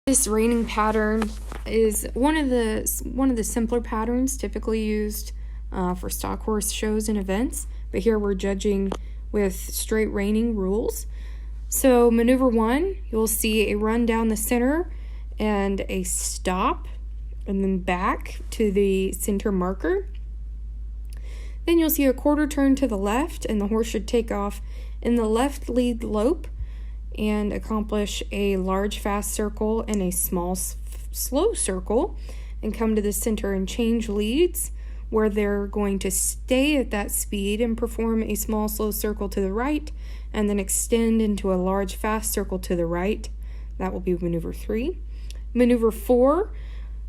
This reining pattern is one of the simpler patterns typically used for stock horse shows and events, but here we're judging with straight reining rules. So maneuver 1, you'll see a run down the center and a stop, and then back to the center marker. Then you'll see a quarter turn to the left, and the horse should take off in the left lead lope and accomplish a large fast circle and a small slow circle, and come to the center and change leads, where they're going to stay at that speed and perform a small slow circle to the right, and then extend into a large fast circle to the right. That will be maneuver 3. Maneuver 4,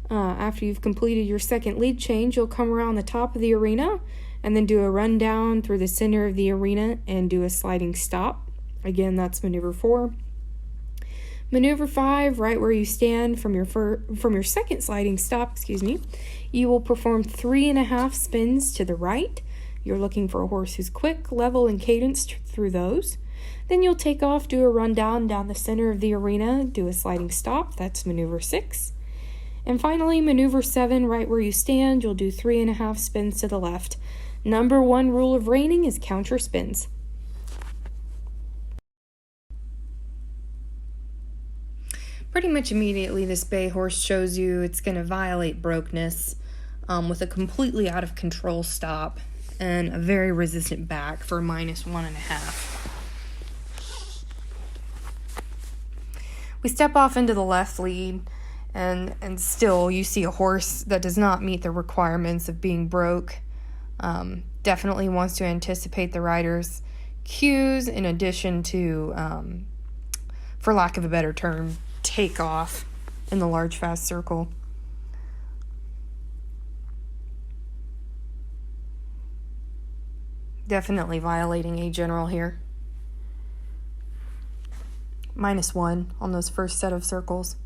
after you've completed your second lead change, you'll come around the top of the arena and then do a run down through the center of the arena and do a sliding stop. Again, that's maneuver 4. Maneuver 5, right where you stand from your second sliding stop, you will perform 3.5 spins to the right. You're looking for a horse who's quick, level, and cadenced through those. Then you'll take off, do a run down the center of the arena, do a sliding stop. That's maneuver 6. And finally, maneuver 7, right where you stand, you'll do 3.5 spins to the left. Number 1 rule of reining is count your spins. Pretty much immediately, this bay horse shows you it's going to violate brokenness with a completely out of control stop and a very resistant back for -1.5. We step off into the left lead, and still you see a horse that does not meet the requirements of being broke. Definitely wants to anticipate the rider's cues, in addition to, for lack of a better term, take off in the large fast circle. Definitely violating a general here. -1 on those first set of circles.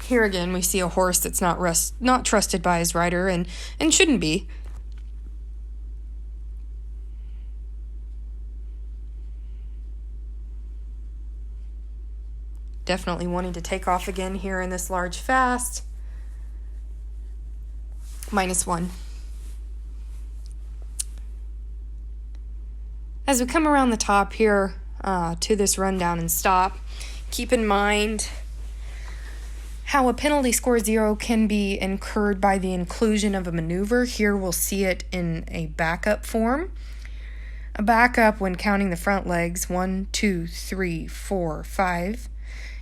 Here again, we see a horse that's not trusted by his rider and shouldn't be. Definitely wanting to take off again here in this large fast. -1. As we come around the top here to this rundown and stop, keep in mind how a penalty score 0 can be incurred by the inclusion of a maneuver. Here we'll see it in a backup form. A backup, when counting the front legs, 1, 2, 3, 4, 5,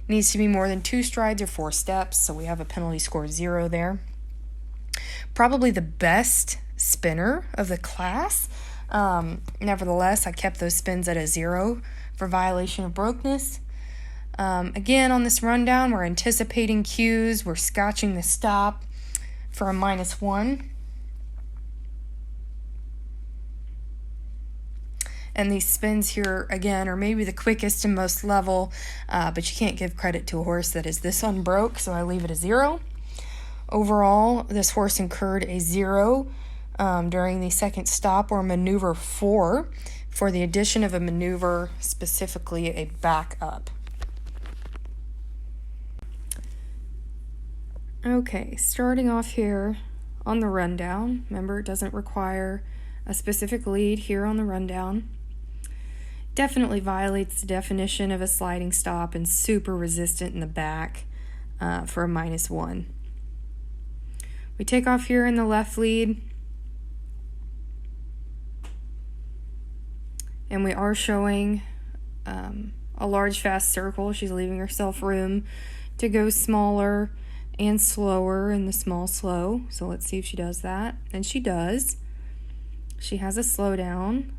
needs to be more than 2 strides or 4 steps, so we have a penalty score 0 there. Probably the best spinner of the class. Nevertheless, I kept those spins at a 0 for violation of brokenness. Again, on this rundown, we're anticipating cues. We're scotching the stop for a -1. And these spins here, again, are maybe the quickest and most level, but you can't give credit to a horse that is this unbroke, so I leave it a 0. Overall, this horse incurred a 0 during the second stop, or maneuver 4, for the addition of a maneuver, specifically a backup. Okay, starting off here on the rundown. Remember, it doesn't require a specific lead here on the rundown. Definitely violates the definition of a sliding stop and super resistant in the back for a -1. We take off here in the left lead, and we are showing a large fast circle. She's leaving herself room to go smaller and slower in the small slow. So let's see if she does that. And she does. She has a slowdown.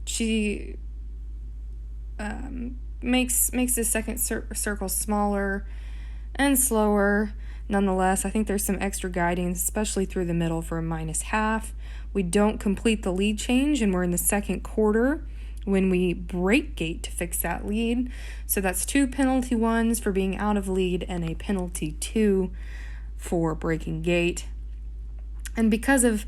She makes the second circle smaller and slower. Nonetheless, I think there's some extra guiding, especially through the middle, for a -1/2. We don't complete the lead change, and we're in the second quarter when we break gate to fix that lead. So that's 2 penalty 1s for being out of lead and a penalty 2 for breaking gate. And because of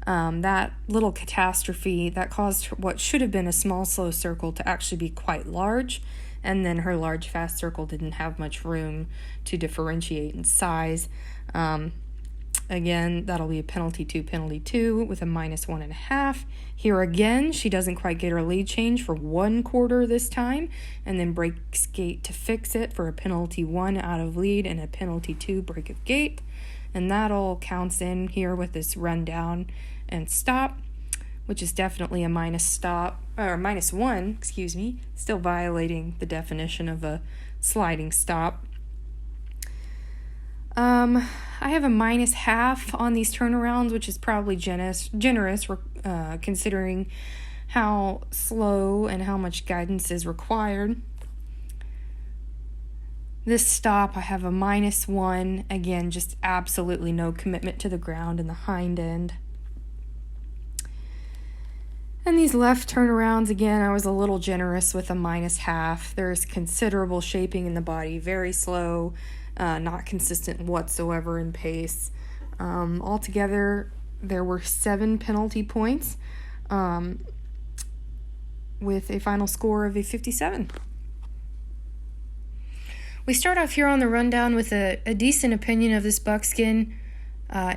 That little catastrophe that caused what should have been a small, slow circle to actually be quite large, and then her large, fast circle didn't have much room to differentiate in size. Again, that'll be a penalty 2 with a -1.5. Here again, she doesn't quite get her lead change for 1/4 this time, and then breaks gate to fix it for a penalty 1 out of lead and a penalty 2 break of gate. And that all counts in here with this run down and stop, which is definitely a -1, still violating the definition of a sliding stop. I have a -0.5 on these turnarounds, which is probably generous considering how slow and how much guidance is required. This stop, I have a -1. Again, just absolutely no commitment to the ground in the hind end. And these left turnarounds, again, I was a little generous with a -0.5. There's considerable shaping in the body, very slow, not consistent whatsoever in pace. Altogether, there were 7 penalty points with a final score of a 57. We start off here on the rundown with a decent opinion of this buckskin.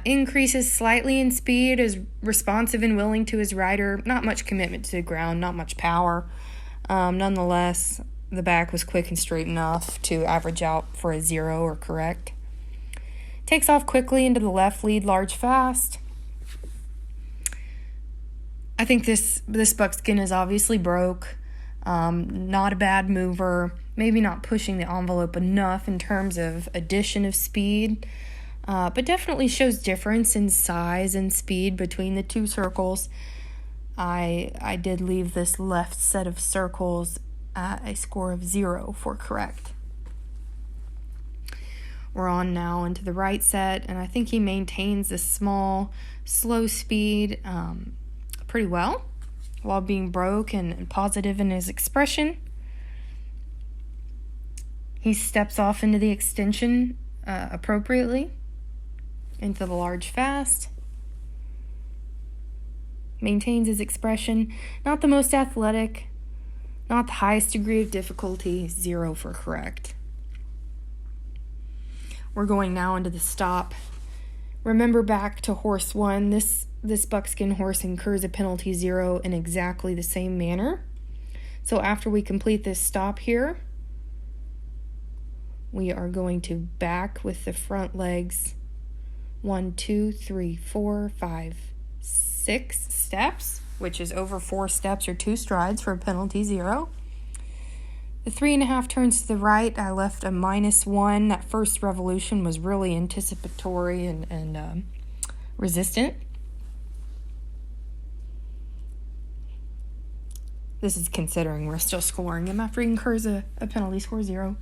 Increases slightly in speed, is responsive and willing to his rider. Not much commitment to the ground, not much power. Nonetheless, the back was quick and straight enough to average out for a 0 or correct. Takes off quickly into the left lead, large, fast. I think this buckskin is obviously broke. Not a bad mover. Maybe not pushing the envelope enough in terms of addition of speed. But definitely shows difference in size and speed between the two circles. I did leave this left set of circles at a score of 0 for correct. We're on now into the right set, and I think he maintains this small, slow speed pretty well while being broke and positive in his expression. He steps off into the extension appropriately. Into the large fast. Maintains his expression. Not the most athletic. Not the highest degree of difficulty. 0 for correct. We're going now into the stop. Remember back to horse 1. This buckskin horse incurs a penalty 0 in exactly the same manner. So after we complete this stop here, we are going to back with the front legs 1, 2, 3, 4, 5, 6 steps, which is over 4 steps or 2 strides for a penalty 0. The 3.5 turns to the right, I left a -1. That first revolution was really anticipatory and resistant. This is considering we're still scoring him after he incurs a penalty score 0.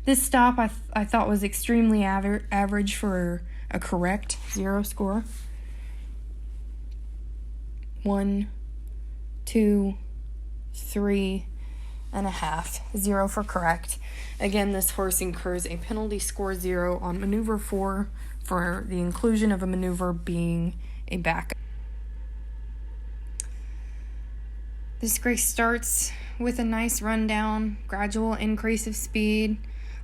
This stop I thought was extremely average for a correct 0 score. 1, 2, 3.5. 0 for correct. Again, this horse incurs a penalty score 0 on maneuver 4 for the inclusion of a maneuver being a backup. This race starts with a nice rundown, gradual increase of speed,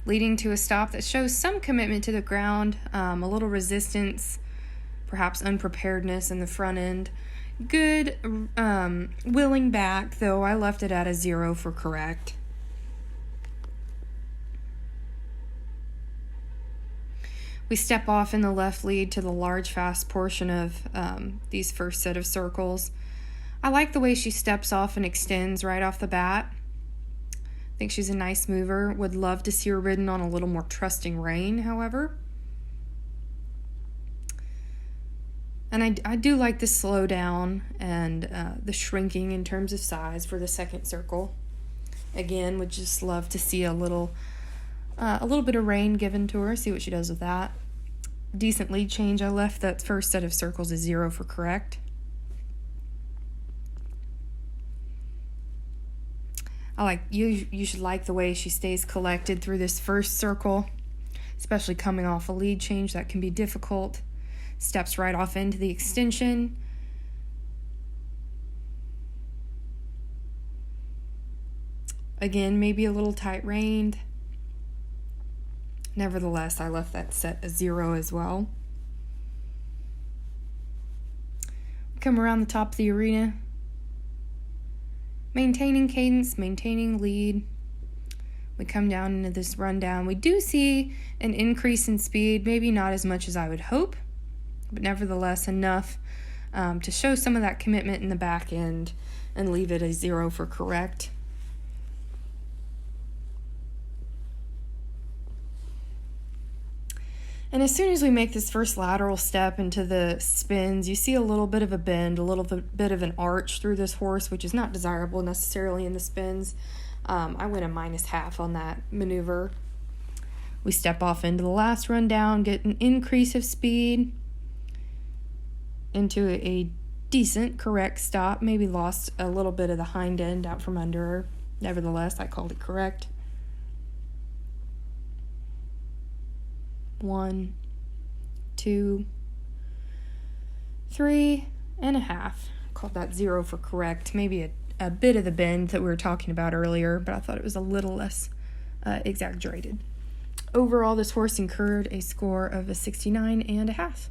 leading to a stop that shows some commitment to the ground, a little resistance, perhaps unpreparedness in the front end. Good willing back, though I left it at a 0 for correct. We step off in the left lead to the large, fast portion of these first set of circles. I like the way she steps off and extends right off the bat. I think she's a nice mover. Would love to see her ridden on a little more trusting rein, however. And I do like the slowdown and the shrinking in terms of size for the second circle. Again, would just love to see a little bit of rein given to her, see what she does with that. Decent lead change. I left that first set of circles as 0 for correct. I like you should like the way she stays collected through this first circle, especially coming off a lead change. That can be difficult. Steps right off into the extension. Again, maybe a little tight reined. Nevertheless, I left that set a 0 as well. Come around the top of the arena. Maintaining cadence, maintaining lead. We come down into this rundown. We do see an increase in speed, maybe not as much as I would hope, but nevertheless enough to show some of that commitment in the back end and leave it a 0 for correct. And as soon as we make this first lateral step into the spins, you see a little bit of a bend, a little bit of an arch through this horse, which is not desirable necessarily in the spins. I went a -1/2 on that maneuver. We step off into the last rundown, get an increase of speed into a decent, correct stop. Maybe lost a little bit of the hind end out from under her. Nevertheless, I called it correct. 1, 2, 3.5. Called that 0 for correct. Maybe a bit of the bend that we were talking about earlier, but I thought it was a little less exaggerated. Overall, this horse incurred a score of a 69.5.